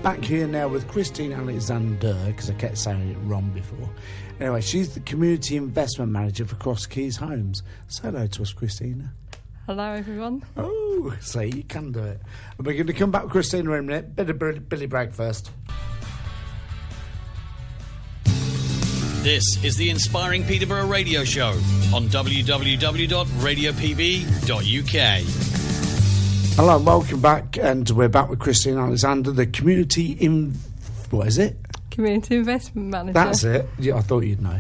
back here now with Christina Alexander, because I kept saying it wrong before. Anyway, she's the Community Investment Manager for Cross Keys Homes. Say hello to us, Christina. Hello, everyone. Oh, see, you can do it. And we're going to come back with Christina in a minute. Bit of Billy Bragg first. This is the Inspiring Peterborough Radio Show on www.radiopb.uk. Hello, and welcome back, and we're back with Christina Alexander, the what is it? Community Investment Manager. That's it. Yeah, I thought you'd know.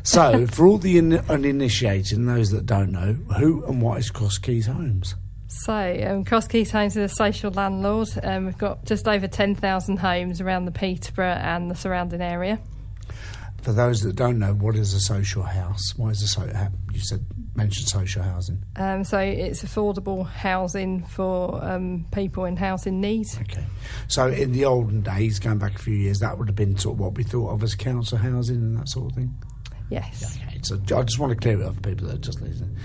So, for all the uninitiated and those that don't know, who and what is Cross Keys Homes? So, Cross Keys Homes is a social landlord. We've got just over 10,000 homes around the Peterborough and the surrounding area. For those that don't know, what is a social house? What is mentioned social housing? So it's affordable housing for people in housing need. Okay. So in the olden days, going back a few years, that would have been sort of what we thought of as council housing and that sort of thing? Yes. Okay. So I just want to clear it up for people that are just listening.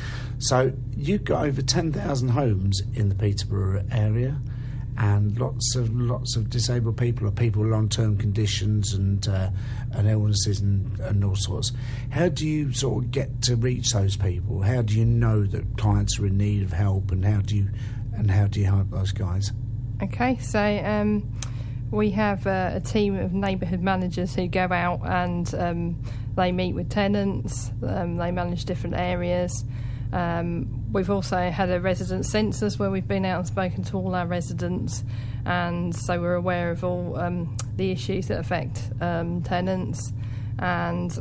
So you've got over 10,000 homes in the Peterborough area, and lots of disabled people, or people with long-term conditions and illnesses and all sorts. How do you sort of get to reach those people? How do you know that clients are in need of help, and how do you help those guys? Okay, so we have a team of neighbourhood managers who go out and they meet with tenants. They manage different areas. We've also had a resident census where we've been out and spoken to all our residents, and so we're aware of all the issues that affect tenants. And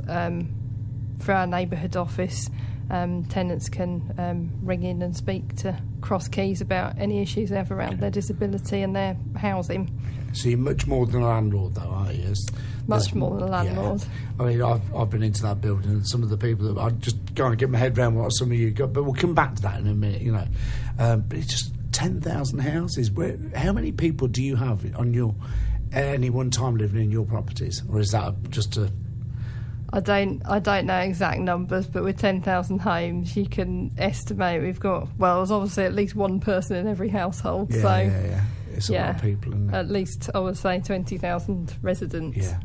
for our neighbourhood office, tenants can ring in and speak to Cross Keys about any issues they have around their disability and their housing. So you're much more than a landlord, though, aren't you? Much more than a landlord. Yeah. I mean, I've been into that building, and some of the people that I just can't get my head around what some of you got, but we'll come back to that in a minute. You know, but it's just 10,000 houses. How many people do you have at any one time living in your properties, or is that just a? I don't know exact numbers, but with 10,000 homes, you can estimate we've got. Well, there's obviously at least one person in every household. Yeah. It's a lot of people, isn't it? At least, I would say, 20,000 residents. Yeah.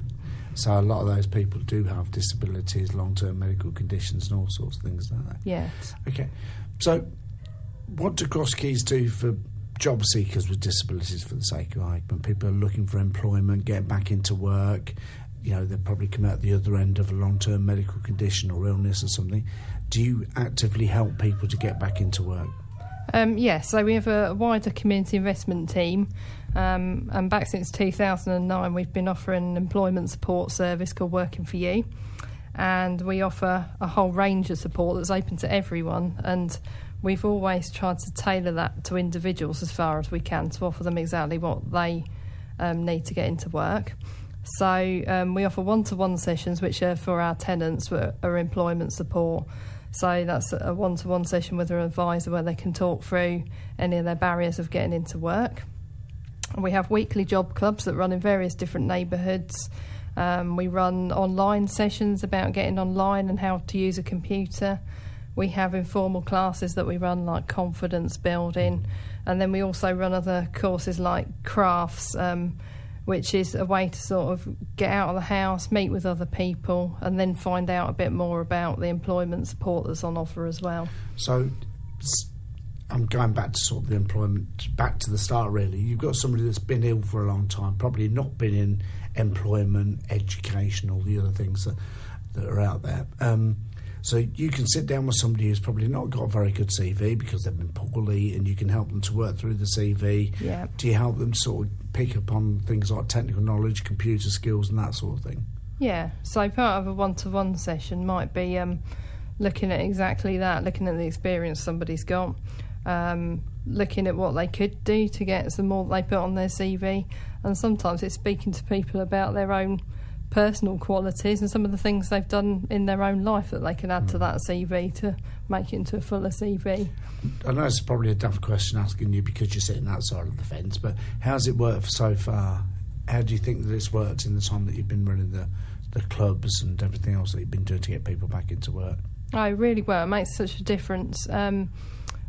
So a lot of those people do have disabilities, long-term medical conditions and all sorts of things like that. Yes. Okay. So what do Cross Keys do for job seekers with disabilities, for the sake of argument? People are looking for employment, getting back into work. You know, they'll probably come out the other end of a long-term medical condition or illness or something. Do you actively help people to get back into work? Yes, so we have a wider community investment team, and back since 2009 we've been offering an employment support service called Working For You, and we offer a whole range of support that's open to everyone, and we've always tried to tailor that to individuals as far as we can to offer them exactly what they need to get into work. So we offer one-to-one sessions which are for our tenants, are employment support. So that's a one-to-one session with an advisor where they can talk through any of their barriers of getting into work. And we have weekly job clubs that run in various different neighbourhoods. We run online sessions about getting online and how to use a computer. We have informal classes that we run, like confidence building. And then we also run other courses like crafts, which is a way to sort of get out of the house, meet with other people, and then find out a bit more about the employment support that's on offer as well. So I'm going back to sort of the employment, back to the start really. You've got somebody that's been ill for a long time, probably not been in employment, education, all the other things that are out there. So you can sit down with somebody who's probably not got a very good CV because they've been poorly, and you can help them to work through the CV. Yeah. Do you help them sort of pick up on things like technical knowledge, computer skills and that sort of thing? Yeah, so part of a one-to-one session might be looking at exactly that, looking at the experience somebody's got, looking at what they could do to get some more they put on their CV, and sometimes it's speaking to people about their own personal qualities and some of the things they've done in their own life that they can add to that CV to make it into a fuller CV. I know it's probably a daft question asking you because you're sitting that side of the fence, but how's it worked so far? How do you think that it's worked in the time that you've been running the clubs and everything else that you've been doing to get people back into work? Oh, really well. It makes such a difference.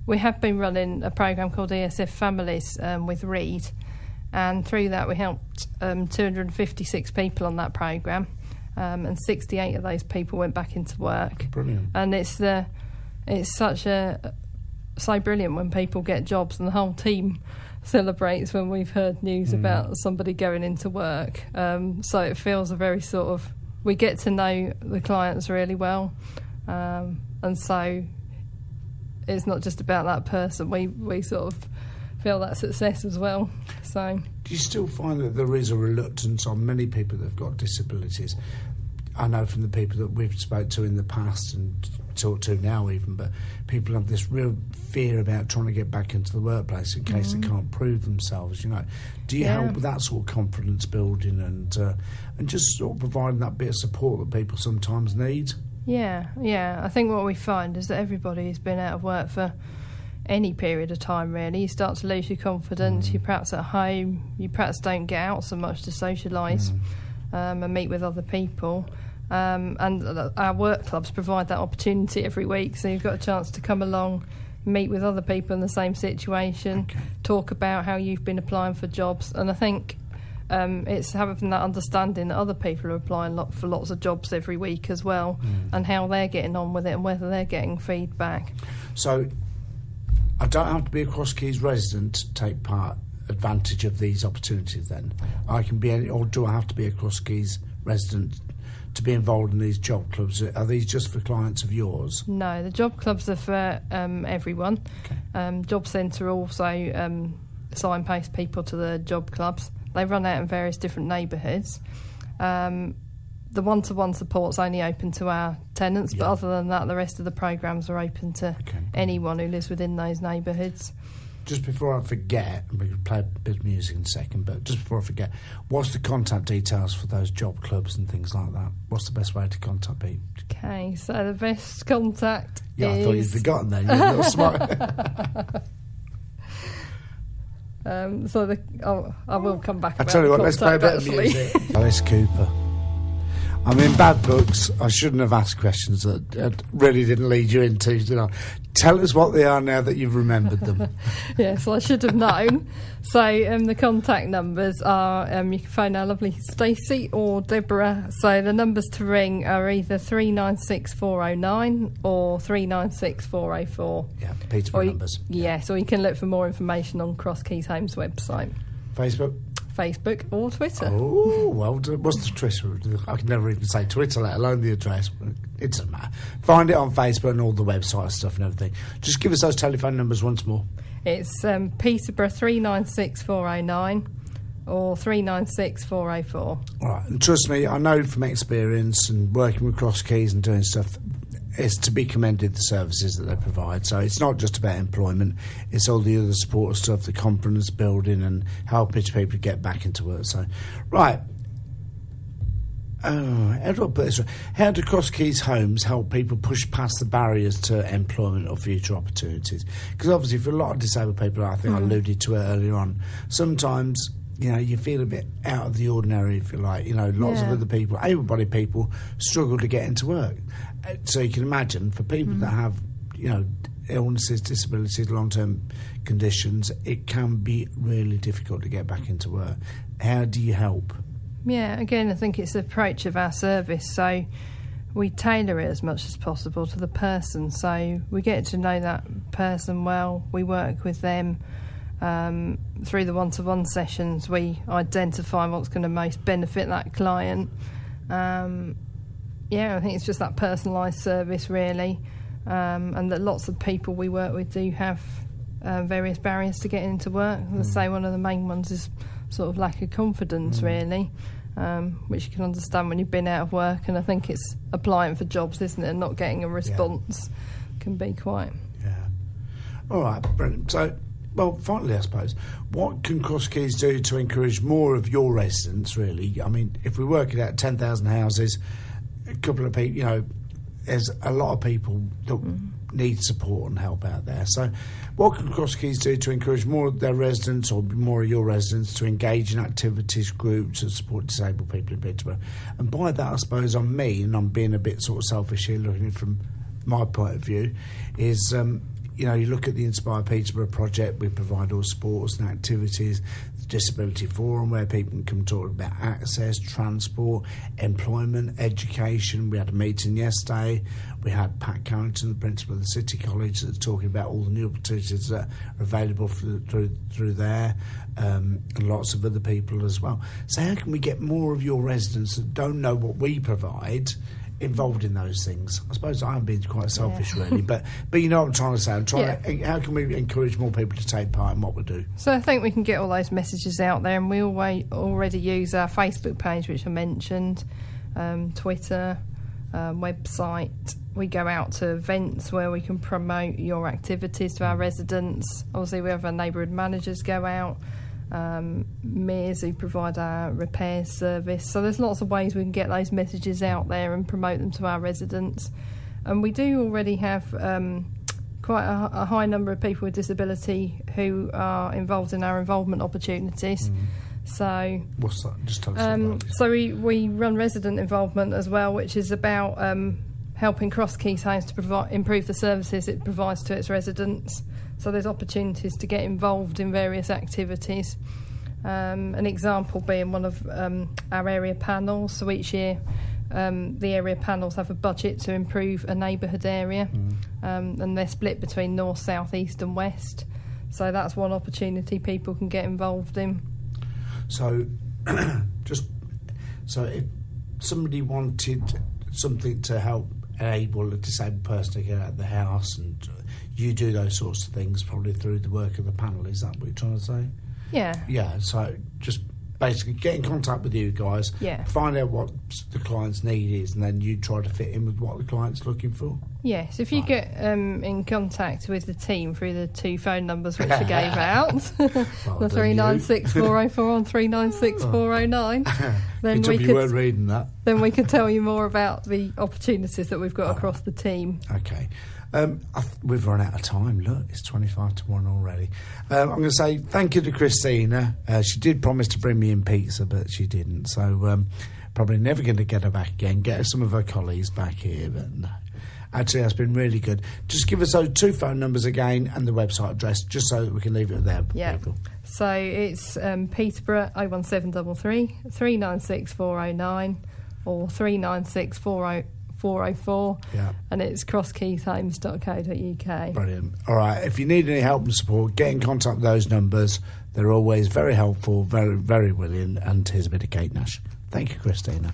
We have been running a programme called ESF Families with Reed, and through that we helped 256 people on that programme, and 68 of those people went back into work. Brilliant. And it's so brilliant when people get jobs, and the whole team celebrates when we've heard news about somebody going into work. So it feels a very sort of, we get to know the clients really well, and so it's not just about that person. We sort of feel that success as well. So, do you still find that there is a reluctance on many people that have got disabilities? I know from the people that we've spoke to in the past and talked to now even, but people have this real fear about trying to get back into the workplace in case they can't prove themselves, you know. Do you help with that sort of confidence building and just sort of providing that bit of support that people sometimes need? Yeah. I think what we find is that everybody who's been out of work for any period of time, really, you start to lose your confidence. You're perhaps at home, you perhaps don't get out so much to socialise and meet with other people. And our work clubs provide that opportunity every week, so you've got a chance to come along, meet with other people in the same situation, talk about how you've been applying for jobs. And I think it's having that understanding that other people are applying for lots of jobs every week as well, and how they're getting on with it and whether they're getting feedback. So I don't have to be a Cross Keys resident to take advantage of these opportunities then? I can be or do I have to be a Cross Keys resident to be involved in these job clubs? Are these just for clients of yours? No, the job clubs are for everyone. Job Centre also signpost people to the job clubs. They run out in various different neighbourhoods. The one-to-one support's only open to our tenants, but other than that, the rest of the programmes are open to anyone who lives within those neighbourhoods. Just before I forget, and we can play a bit of music in a second, but just before I forget, what's the contact details for those job clubs and things like that? What's the best way to contact people? Okay, so the best contact is... I thought you'd forgotten then. You're a little smart. I will come back. I tell you what, let's play a bit of music. Alice Cooper. I mean, bad books, I shouldn't have asked questions that really didn't lead you into, did I? Tell us what they are now that you've remembered them. Yes, I should have known. So the contact numbers are, you can phone our lovely Stacey or Deborah. So the numbers to ring are either 396409 or 396404. Yeah, Peterborough numbers. Yes, or you can look for more information on Cross Keys Homes website. Facebook or Twitter. Oh, well, what's the Twitter? I can never even say Twitter, let alone the address. It doesn't matter. Find it on Facebook and all the website stuff and everything. Just give us those telephone numbers once more. It's Peterborough 396409 or 396404. All right, and trust me, I know from experience and working with Cross Keys and doing stuff, it's to be commended, the services that they provide. So it's not just about employment, it's all the other support stuff, the confidence building and helping people get back into work. So, right. How do I put this right? How do Cross Keys Homes help people push past the barriers to employment or future opportunities? Because obviously for a lot of disabled people, I think I alluded to it earlier on, sometimes, you know, you feel a bit out of the ordinary, if you like. You know, lots of other people, able-bodied people, struggle to get into work. So you can imagine, for people that have, you know, illnesses, disabilities, long-term conditions, it can be really difficult to get back into work. How do you help? Yeah, again, I think it's the approach of our service. So we tailor it as much as possible to the person. So we get to know that person well. We work with them. Through the one-to-one sessions, we identify what's going to most benefit that client. I think it's just that personalised service, really, and that lots of people we work with do have various barriers to getting into work. As I say, one of the main ones is sort of lack of confidence, really, which you can understand when you've been out of work, and I think it's applying for jobs, isn't it, and not getting a response can be quite... Yeah. All right, brilliant. So... Well, finally, I suppose, what can Cross Keys do to encourage more of your residents, really? I mean, if we work it out, 10,000 houses, a couple of people, you know, there's a lot of people that need support and help out there. So what can Cross Keys do to encourage more of their residents or more of your residents to engage in activities, groups and support disabled people in Peterborough? And by that, I suppose, on me, and I'm being a bit sort of selfish here, looking at it from my point of view, is... you know, you look at the Inspire Peterborough project, we provide all sports and activities. disability forum where people can come talk about access, transport, employment, education. We had a meeting yesterday. We had Pat Carrington, the principal of the City College, that's talking about all the new opportunities that are available through there, and lots of other people as well. So how can we get more of your residents that don't know what we provide involved in those things? I suppose I'm being quite selfish, really, but you know what I'm trying to say. I'm trying to, how can we encourage more people to take part in what we do? So I think we can get all those messages out there, and we already use our Facebook page, which I mentioned, Twitter, website. We go out to events where we can promote your activities to our residents. Obviously, we have our neighbourhood managers go out, Mears who provide our repairs service. So there's lots of ways we can get those messages out there and promote them to our residents. And we do already have quite a high number of people with disability who are involved in our involvement opportunities. So what's that? Just tell us about it. So we run resident involvement as well, which is about helping Cross Keys Homes to improve the services it provides to its residents. So there's opportunities to get involved in various activities. An example being one of our area panels. So each year the area panels have a budget to improve a neighbourhood area, and they're split between north, south, east and west. So that's one opportunity people can get involved in. So if somebody wanted something to help enable a disabled person to get out of the house, and you do those sorts of things probably through the work of the panel, is that what you're trying to say? Yeah, so just basically get in contact with you guys, find out what the client's need is, and then you try to fit in with what the client's looking for. Yes, if you get in contact with the team through the 2 phone numbers which I gave out, the 396-404 and 396-409, then you weren't reading that. Then we can tell you more about the opportunities that we've got across the team. Okay. We've run out of time. Look, it's 25 to 1 already. I'm going to say thank you to Christina. She did promise to bring me in pizza, but she didn't. So probably never going to get her back again. Get some of her colleagues back here. But no. Actually, that's been really good. Just give us those 2 phone numbers again and the website address, just so that we can leave it there. Yeah. People. So it's Peterborough 01733 396 409 or 396 404, and it's crosskeyhomes.co.uk. Brilliant. All right, if you need any help and support, get in contact with those numbers. They're always very helpful, very, very willing, and here's a bit of Kate Nash. Thank you, Christina.